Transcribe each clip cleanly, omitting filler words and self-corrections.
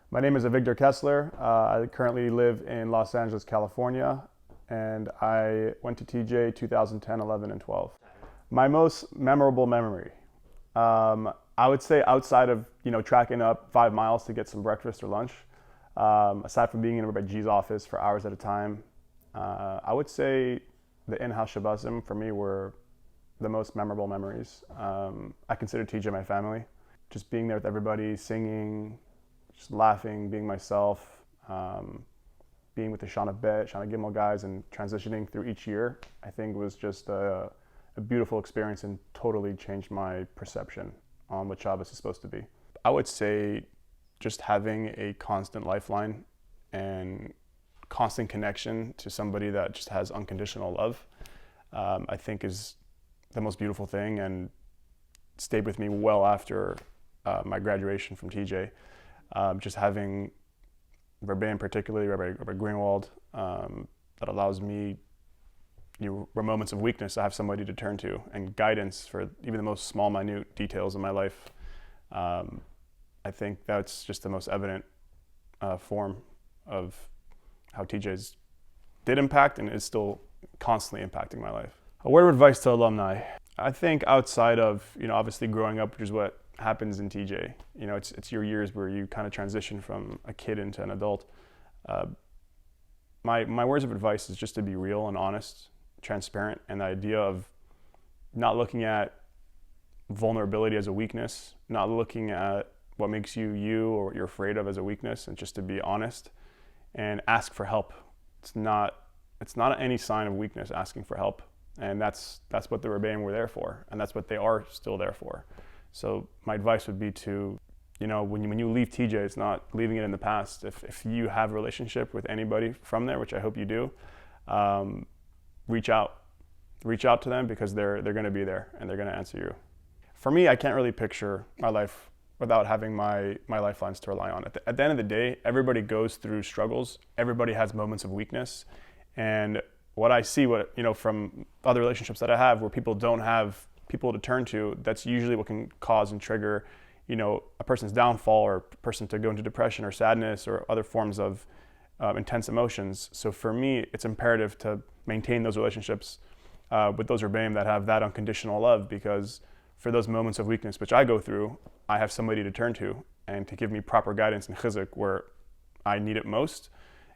My name is Avi Kessler. I currently live in Los Angeles, California, and I went to TJ 2010, 11, and 12. My most memorable memory, I would say outside of tracking up 5 miles to get some breakfast or lunch, aside from being in Rabbi G's office for hours at a time, I would say the in-house shabbosim for me were the most memorable memories. I consider TJ my family. Just being there with everybody, singing, just laughing, being myself, being with the Shana Bet, Shana Gimel guys, and transitioning through each year, I think was just a beautiful experience and totally changed my perception on what Shabbos is supposed to be. I would say just having a constant lifeline and constant connection to somebody that just has unconditional love, I think is the most beautiful thing and stayed with me well after my graduation from TJ. Just having Rebbeim, particularly Rabbi Greenwald, that allows me, moments of weakness, I have somebody to turn to, and guidance for even the most small, minute details in my life. I think that's just the most evident form of how TJ's did impact and is still constantly impacting my life. A word of advice to alumni. I think outside of, obviously growing up, which is what happens in TJ, it's your years where you kind of transition from a kid into an adult. My words of advice is just to be real and honest, transparent, and the idea of not looking at vulnerability as a weakness, not looking at what makes you you or what you're afraid of as a weakness, and just to be honest and ask for help. It's not any sign of weakness asking for help, and that's what the Rebbeim were there for, and that's what they are still there for. So my advice would be to, when you leave TJ, it's not leaving it in the past. If you have a relationship with anybody from there, which I hope you do, reach out to them, because they're going to be there and they're going to answer you. For me, I can't really picture my life without having my lifelines to rely on. At the end of the day, everybody goes through struggles. Everybody has moments of weakness. And what I see, from other relationships that I have where people don't have people to turn to, that's usually what can cause and trigger, a person's downfall, or a person to go into depression or sadness or other forms of intense emotions. So for me, it's imperative to maintain those relationships with those Rebbeim that have that unconditional love, because for those moments of weakness, which I go through, I have somebody to turn to and to give me proper guidance and chizuk where I need it most.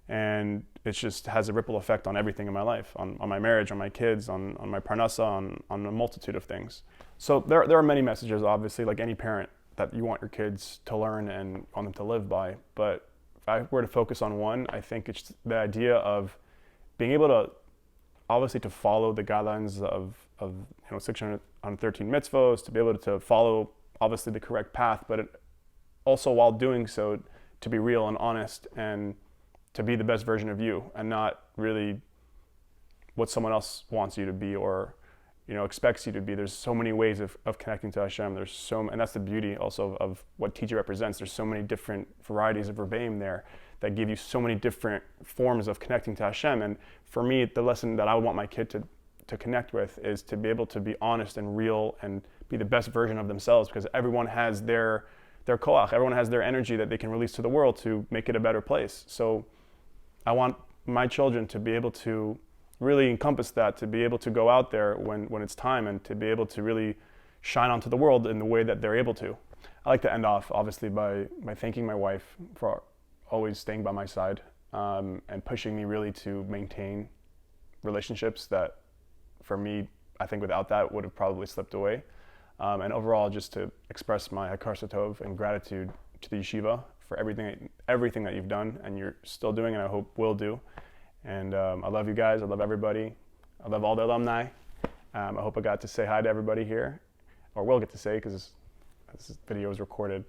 And it just has a ripple effect on everything in my life, on my marriage, on my kids, on my parnasa, on a multitude of things. So there are many messages, obviously, like any parent, that you want your kids to learn and want them to live by. But if I were to focus on one, I think it's the idea of being able to, obviously, to follow the guidelines of 613 mitzvos, to be able to follow, obviously, the correct path, but also, while doing so, to be real and honest and to be the best version of you, and not really what someone else wants you to be or expects you to be. There's so many ways of connecting to Hashem. And that's the beauty also of what TJ represents. There's so many different varieties of Rebbeim there that give you so many different forms of connecting to Hashem. And for me, the lesson that I want my kid to connect with is to be able to be honest and real and be the best version of themselves, because everyone has their koach, everyone has their energy that they can release to the world to make it a better place. So I want my children to be able to really encompass that, to be able to go out there when it's time, and to be able to really shine onto the world in the way that they're able to. I like to end off, obviously, by thanking my wife for always staying by my side, and pushing me really to maintain relationships that, for me, I think without that would have probably slipped away. And overall, just to express my hakar satov and gratitude to the yeshiva for everything that you've done and you're still doing, and I hope will do. And I love you guys. I love everybody. I love all the alumni. I hope I got to say hi to everybody here, or will get to say, because this video was recorded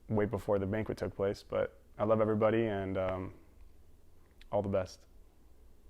way before the banquet took place. But I love everybody, and all the best.